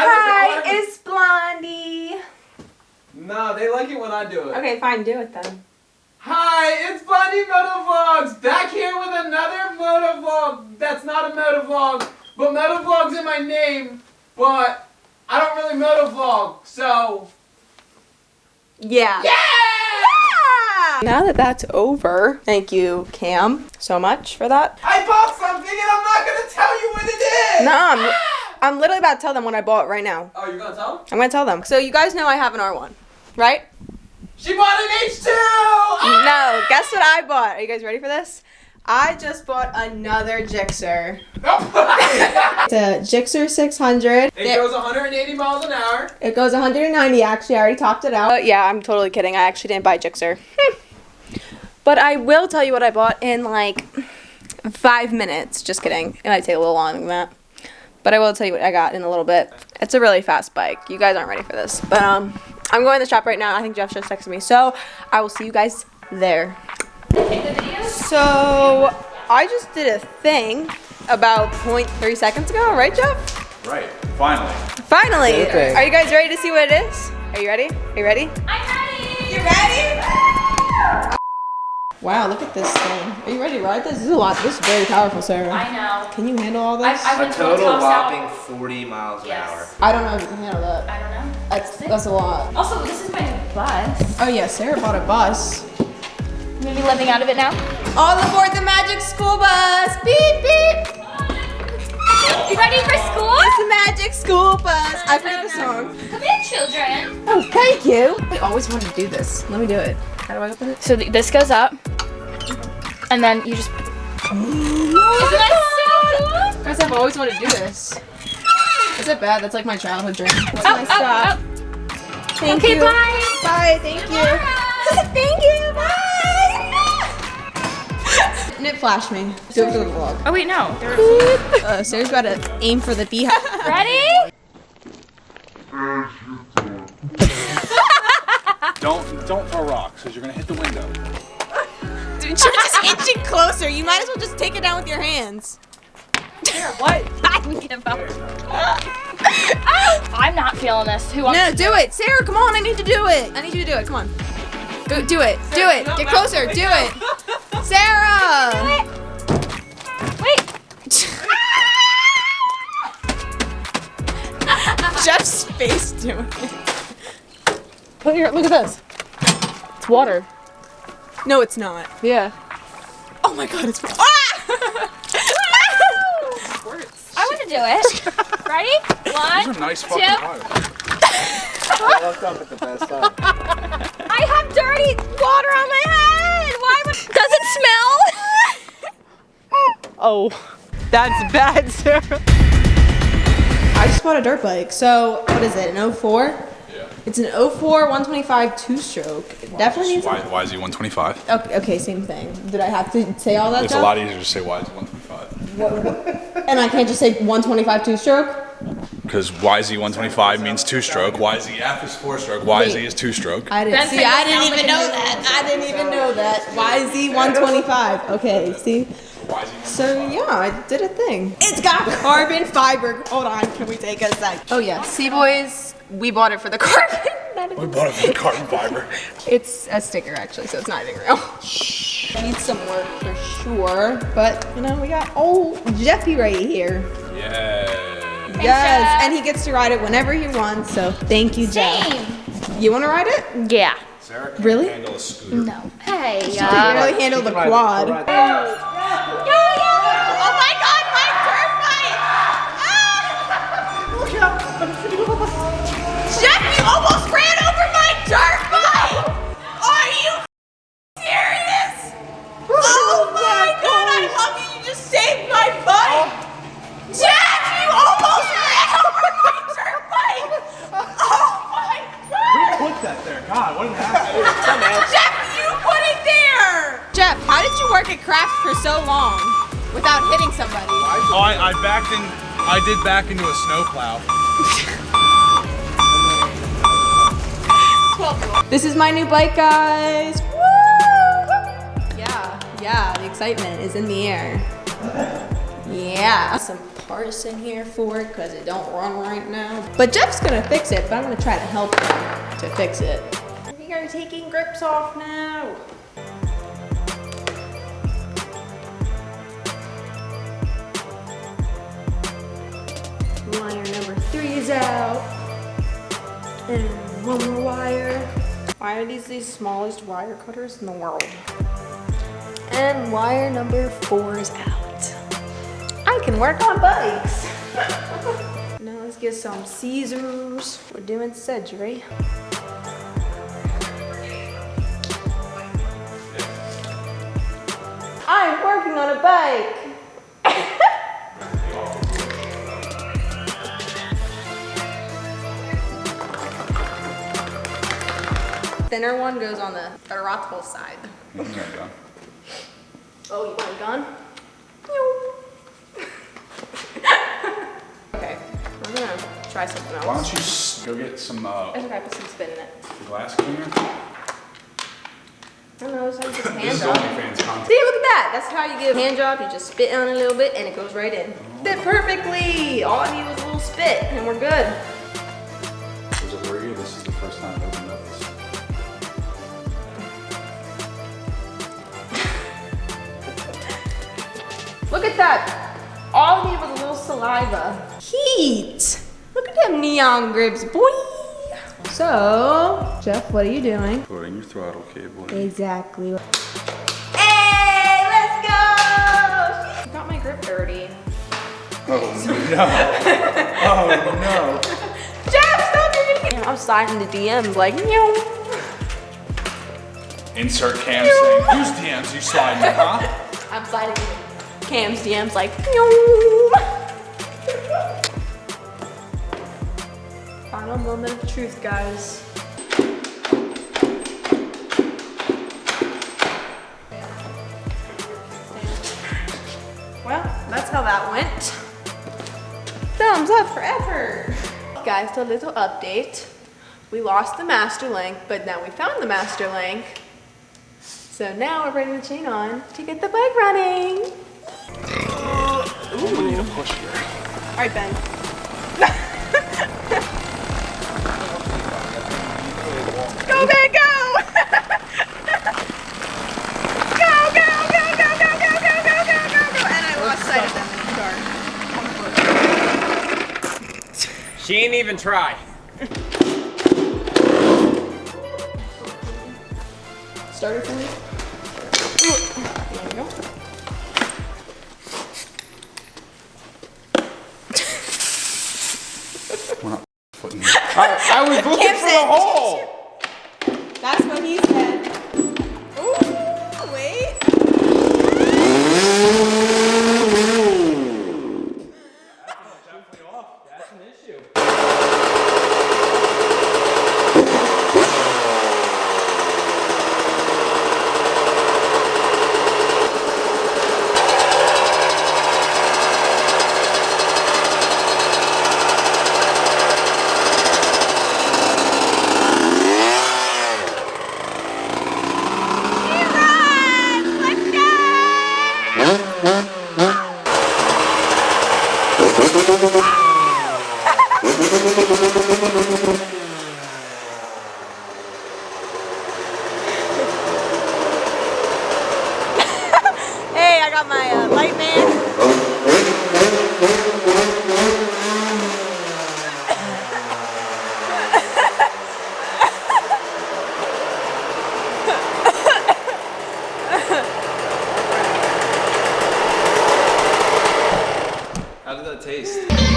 Hi, it's Blondie. No, they like it when I do it. Okay, fine, do it then. Hi, it's Blondie Motovlogs, back here with another motovlog. That's not a motovlog, but motovlog's in my name, but I don't really motovlog, so... Yeah. Yeah! Now that that's over, thank you, Cam, so much for that. I bought something and I'm not going to tell you what it is! No, I'm literally about to tell them what I bought right now. Oh, you're going to tell them? I'm going to tell them. So you guys know I have an R1, right? She bought an H2! No, guess what I bought? Are you guys ready for this? I just bought another Gixxer. It's a Gixxer 600. It goes 180 miles an hour. It goes 190 actually. I already topped it out. Yeah, I'm totally kidding. I actually didn't buy Gixxer. But I will tell you what I bought in like 5 minutes. Just kidding. It might take a little longer than that. But I will tell you what I got in a little bit. It's a really fast bike. You guys aren't ready for this. But I'm going to the shop right now. I think Jeff just texted me. So I will see you guys there. So I just did a thing about 0.3 seconds ago, right, Jeff? Right, finally. Finally. Okay. Are you guys ready to see what it is? Are you ready? Are you ready? I'm ready! You ready? Wow, look at this thing. Are you ready to ride this? This is a lot. This is very powerful, Sarah. I know. Can you handle all this? I've A been told total tops out. whopping 40 miles an hour. Yes. I don't know if you can handle that. I don't know. That's a lot. Also, this is my new bus. Oh yeah, Sarah bought a bus. I'm gonna be living out of it now. All aboard the magic school bus! Beep beep! You ready for school? It's the magic school bus. I forget the song. Come in, children. Oh, thank you. I always wanted to do this. Let me do it. How do I open it? So this goes up, and then you just. Isn't that so cool? Guys, I've always wanted to do this. Is it bad? That's like my childhood dream. That's my stop. Thank Okay, you. bye. Bye. Thank you. Thank you. Bye. And it flashed me. Do it for the vlog. Oh wait, no. Sarah's about to aim for the beehive. Ready? Don't throw rocks, because you're gonna hit the window. Dude, you're just inching closer. You might as well just take it down with your hands. What? I can give up. I'm not feeling this. Who wants No, do it. Sarah, come on. I need to do it. I need you to do it. Come on. Go, do it. Do it. Get closer. Do it. Sarah! Wait. Jeff's face doing it. Put your, look at this. It's water. No, it's not. Yeah. Oh my god, it's ah! I want to do it. Ready? One, These are nice two. fucking tires. I looked up at the best time. I have dirty water on my head. Why would? Does it smell? Oh, that's bad, Sarah. I just bought a dirt bike. So, what is it, an 04? Yeah. It's an 04 125 two-stroke. It definitely needs Why is he 125? Okay, same thing. Did I have to say all that, It's Jeff? a lot easier to say why is he 125. And I can't just say 125 two-stroke? Because YZ 125 means two-stroke, YZF is four-stroke, YZ is two-stroke. I didn't see. I didn't even know that. I didn't even know that. YZ 125. Okay, see. So yeah, I did a thing. It's got carbon fiber. Hold on, can we take a sec? Oh yeah, see boys, we bought it for the carbon. We bought it for the carbon fiber. It's a sticker actually, so it's not even real. Needs some work for sure, but you know we got old Jeffy right here. Yeah. Yes, Jeff. and he gets to ride it whenever he wants. So thank you, Jeff. Same. You want to ride it? Yeah. Sarah can Really? handle a scooter. No. Hey. You can really handle the quad. Oh my God, my dirt bike! Jeff, you almost ran over my dirt bike! Are you serious? Oh my God, I love you. You just saved my bike. Jeff, you almost ran over my dirt bike. Oh my God. Who put that there? God, what happened? Jeff, you put it there. Jeff, how did you work at craft for so long without hitting somebody? Oh, I did back into a snowplow. This is my new bike, guys. Woo! Yeah, the excitement is in the air. Yeah, some TARDIS in here for it because it don't run right now. But Jeff's gonna fix it, but I'm gonna try to help him to fix it. We are taking grips off now. Wire number 3 is out. And one more wire. Why are these the smallest wire cutters in the world? And wire number 4 is out. I can work on bikes. Now let's get some scissors. We're doing surgery. I'm working on a bike. Thinner one goes on the vertical side. There you go. Oh, you want a gun? Okay, we're gonna try something else. Why don't you go get some It's okay, put some spin in it. glass cleaner? I don't know, it's like just This hand is job. OnlyFans content. See, look at that. That's how you give a hand job. You just spit on it a little bit and it goes right in. Fit perfectly. All I need was a little spit and we're good. Was it worried? This is the first time I've opened up this. Look at that. All I need was a little saliva. Heat. Look at them neon grips, boy. So, Jeff, what are you doing? Putting your throttle cable in. Exactly. Hey, let's go! You got my grip dirty. Oh no! Oh no! Jeff, stop! You're gonna get. I'm sliding the DMs like, yo. Insert cam saying, whose DMs you sliding, huh? I'm sliding Cam's DMs like, yo. Final moment of truth, guys. Well, that's how that went. Thumbs up for effort. Guys, a little update. We lost the master link, but now we found the master link. So now we're ready to chain on to get the bike running. I'm gonna need a push here. All right, Ben. Go, Ben, go! Go, go, go, go, go, go, go, go, go, go, go! And I lost sight of them in the dark. She ain't even try. Starter for me? There we go. We're not footing. I was looking Kim for the said- hole. That's what he said. Ooh, wait. That's an issue. Hey, I got my light man. How did that taste?